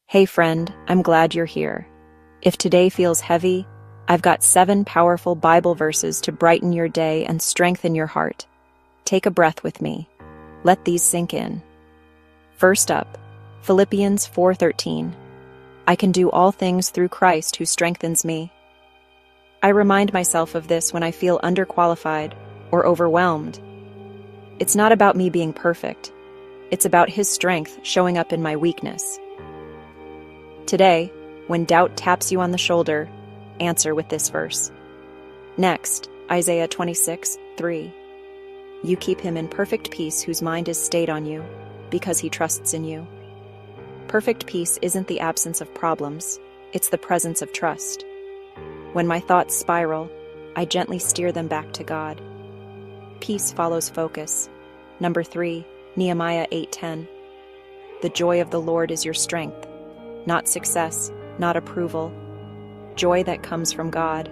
Hey friend, I'm glad you're here. If today feels heavy, I've got 7 powerful Bible verses to brighten your day and strengthen your heart. Take a breath with me. Let these sink in. First up, Philippians 4:13. I can do all things through Christ who strengthens me. I remind myself of this when I feel underqualified or overwhelmed. It's not about me being perfect. It's about His strength showing up in my weakness. Today, when doubt taps you on the shoulder, answer with this verse. Next, Isaiah 26:3. You keep him in perfect peace whose mind is stayed on you, because he trusts in you. Perfect peace isn't the absence of problems, it's the presence of trust. When my thoughts spiral, I gently steer them back to God. Peace follows focus. Number 3, Nehemiah 8:10. The joy of the Lord is your strength. Not success, not approval. Joy that comes from God.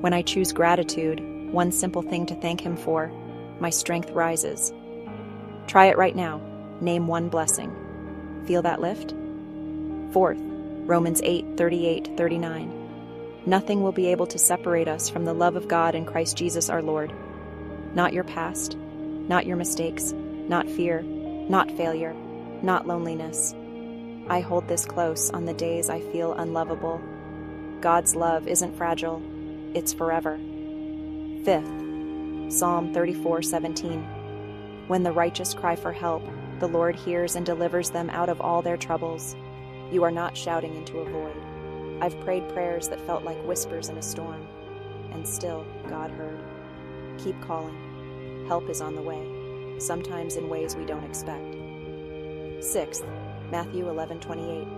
When I choose gratitude, one simple thing to thank Him for, my strength rises. Try it right now. Name one blessing. Feel that lift? Fourth, Romans 8:38-39. Nothing will be able to separate us from the love of God in Christ Jesus our Lord. Not your past, not your mistakes, not fear, not failure, not loneliness. I hold this close on the days I feel unlovable. God's love isn't fragile, it's forever. Fifth, Psalm 34:17. When the righteous cry for help, the Lord hears and delivers them out of all their troubles. You are not shouting into a void. I've prayed prayers that felt like whispers in a storm, and still God heard. Keep calling. Help is on the way, sometimes in ways we don't expect. Sixth, Matthew 11:28.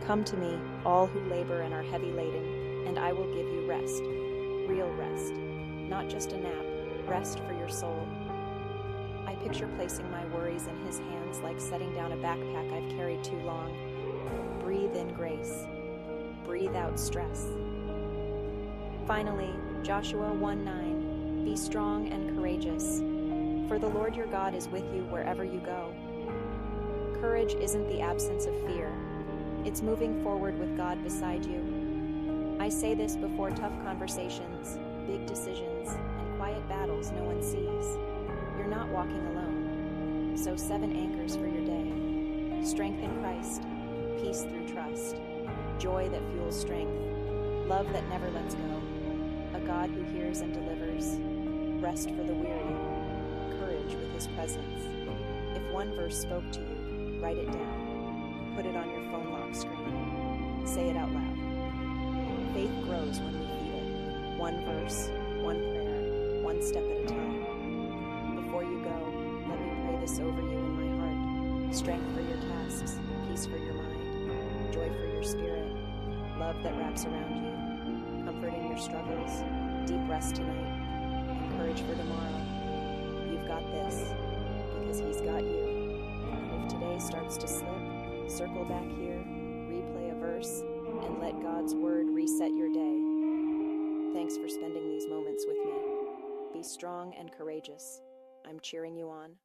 Come to me, all who labor and are heavy laden, and I will give you rest. Real rest. Not just a nap, rest for your soul. I picture placing my worries in His hands like setting down a backpack I've carried too long. Breathe in grace. Breathe out stress. Finally, Joshua 1:9. Be strong and courageous, for the Lord your God is with you wherever you go. Courage isn't the absence of fear. It's moving forward with God beside you. I say this before tough conversations, big decisions, and quiet battles no one sees. You're not walking alone. So 7 anchors for your day. Strength in Christ, peace through trust, joy that fuels strength, love that never lets go, a God who hears and delivers, rest for the weary, courage with His presence. If one verse spoke to you, write it down. Put it on your phone lock screen. Say it out loud. Faith grows when we feed it. One verse, one prayer, one step at a time. Before you go, let me pray this over you in my heart. Strength for your tasks, peace for your mind, joy for your spirit, love that wraps around you, comfort in your struggles, deep rest tonight, and courage for tomorrow. You've got this, because He's got you. Today starts to slip, circle back here, replay a verse, and let God's word reset your day. Thanks for spending these moments with me. Be strong and courageous. I'm cheering you on.